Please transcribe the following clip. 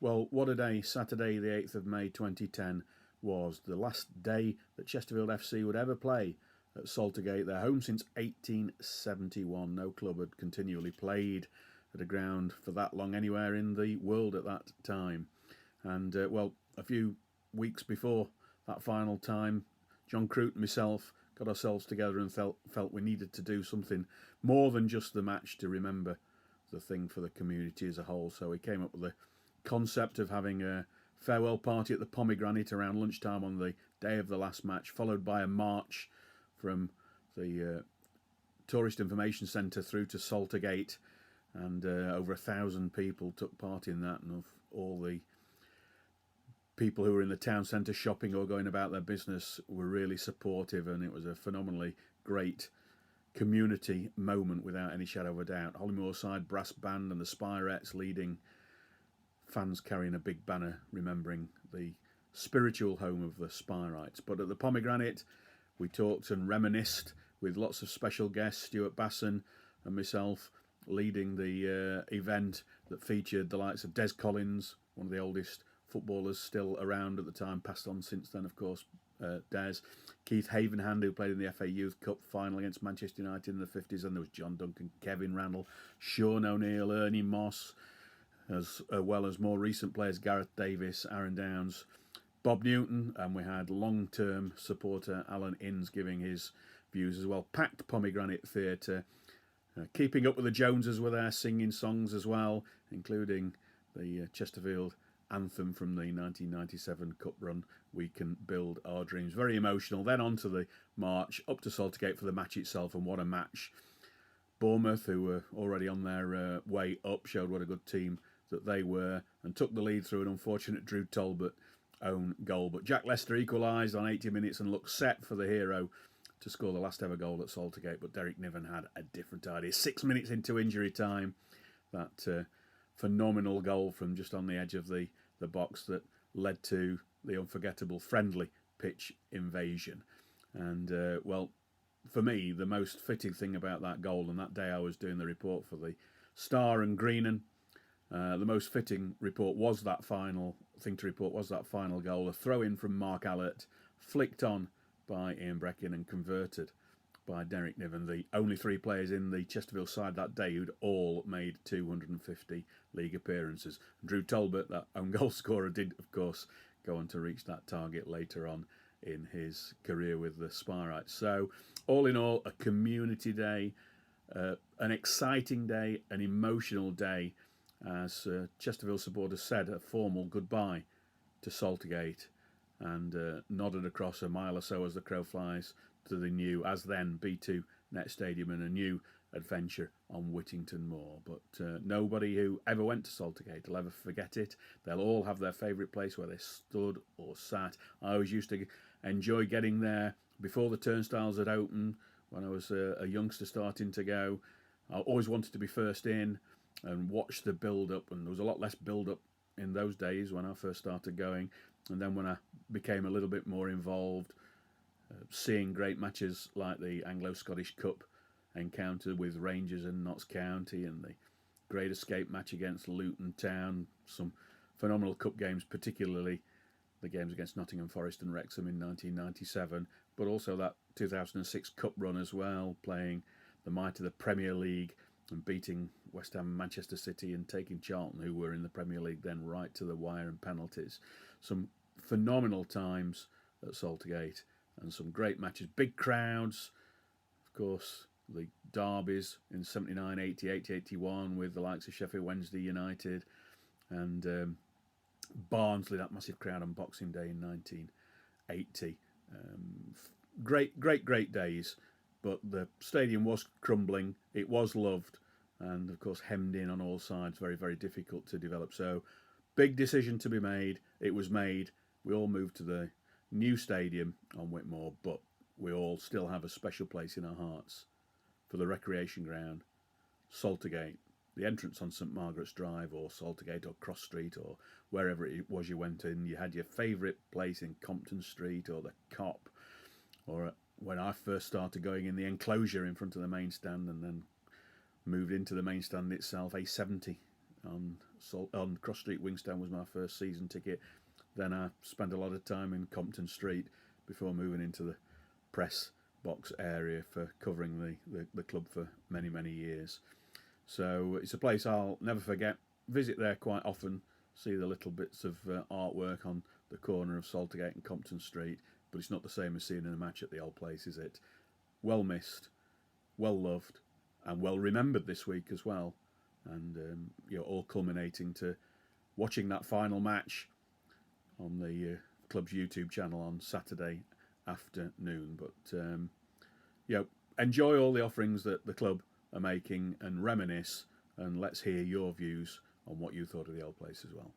Well, what a day. Saturday, the 8th of May 2010, was the last day that Chesterfield FC would ever play at Saltergate. Their home since 1871. No club had continually played at a ground for that long anywhere in the world at that time. And, a few weeks before that final time, John Crute and myself got ourselves together and felt we needed to do something more than just the match to remember the thing for the community as a whole. So we came up with the concept of having a farewell party at the Pomegranate around lunchtime on the day of the last match, followed by a march from the Tourist Information Centre through to Saltergate, and over 1,000 people took part in that, and of all the people who were in the town centre shopping or going about their business were really supportive, and it was a phenomenally great community moment without any shadow of a doubt. Hollymoorside Brass Band and the Spirettes leading, fans carrying a big banner remembering the spiritual home of the Spireites. But at the Pomegranate, we talked and reminisced with lots of special guests, Stuart Basson and myself, leading the event that featured the likes of Des Collins, one of the oldest footballers still around at the time, passed on since then, of course, Des. Keith Havenhand, who played in the FA Youth Cup final against Manchester United in the 50s, and there was John Duncan, Kevin Randall, Sean O'Neill, Ernie Moss, as well as more recent players Gareth Davis, Aaron Downs, Bob Newton, and we had long-term supporter Alan Innes giving his views as well. Packed Pomegranate Theatre. Keeping Up with the Joneses were there singing songs as well, including the Chesterfield anthem from the 1997 Cup run, We Can Build Our Dreams. Very emotional. Then on to the march up to Saltergate for the match itself, and what a match. Bournemouth, who were already on their way up, showed what a good team that they were and took the lead through an unfortunate Drew Talbot own goal. But Jack Lester equalised on 80 minutes and looked set for the hero to score the last ever goal at Saltergate, but Derek Niven had a different idea. 6 minutes into injury time, that phenomenal goal from just on the edge of the box that led to the unforgettable friendly pitch invasion. And, for me, the most fitting thing about that goal, and that day I was doing the report for the Star and Greenan, the most fitting report was that final thing to report was that final goal, a throw-in from Mark Allett, flicked on by Ian Breckin and converted by Derek Niven, the only three players in the Chesterfield side that day who'd all made 250 league appearances. Drew Talbot, that own goal scorer, did, of course, go on to reach that target later on in his career with the Spireites. So, all in all, a community day, an exciting day, an emotional day, as Chesterfield supporters said a formal goodbye to Saltergate and nodded across a mile or so as the crow flies to the new, as then, B2 Net Stadium and a new adventure on Whittington Moor. But nobody who ever went to Saltergate will ever forget it. They'll all have their favourite place where they stood or sat. I always used to enjoy getting there before the turnstiles had opened when I was a youngster starting to go. I always wanted to be first in and watch the build-up, and there was a lot less build-up in those days when I first started going. And then when I became a little bit more involved, seeing great matches like the Anglo-Scottish Cup encounter with Rangers and Notts County and the Great Escape match against Luton Town, some phenomenal cup games, particularly the games against Nottingham Forest and Wrexham in 1997, but also that 2006 Cup run as well, playing the might of the Premier League and beating West Ham and Manchester City and taking Charlton, who were in the Premier League then, right to the wire and penalties. Some phenomenal times at Saltergate and some great matches. Big crowds, of course, the derbies in 79, 80, 80, 81 with the likes of Sheffield Wednesday United and Barnsley, that massive crowd on Boxing Day in 1980. Great days. But the stadium was crumbling, it was loved, and of course hemmed in on all sides, very, very difficult to develop. So, big decision to be made. It was made. We all moved to the new stadium on Whitmore, but we all still have a special place in our hearts for the recreation ground, Saltergate, the entrance on St Margaret's Drive or Saltergate or Cross Street or wherever it was you went in. You had your favourite place in Compton Street or the Cop, or when I first started going in the enclosure in front of the main stand and then moved into the main stand itself, A70 on on Cross Street. Wingstown was my first season ticket. Then I spent a lot of time in Compton Street before moving into the press box area for covering the club for many, many years. So it's a place I'll never forget. Visit there quite often, see the little bits of artwork on the corner of Saltergate and Compton Street, but it's not the same as seeing a match at the old place, is it? Well missed, well loved, and well remembered this week as well. And all culminating to watching that final match on the club's YouTube channel on Saturday afternoon. But enjoy all the offerings that the club are making and reminisce, and let's hear your views on what you thought of the old place as well.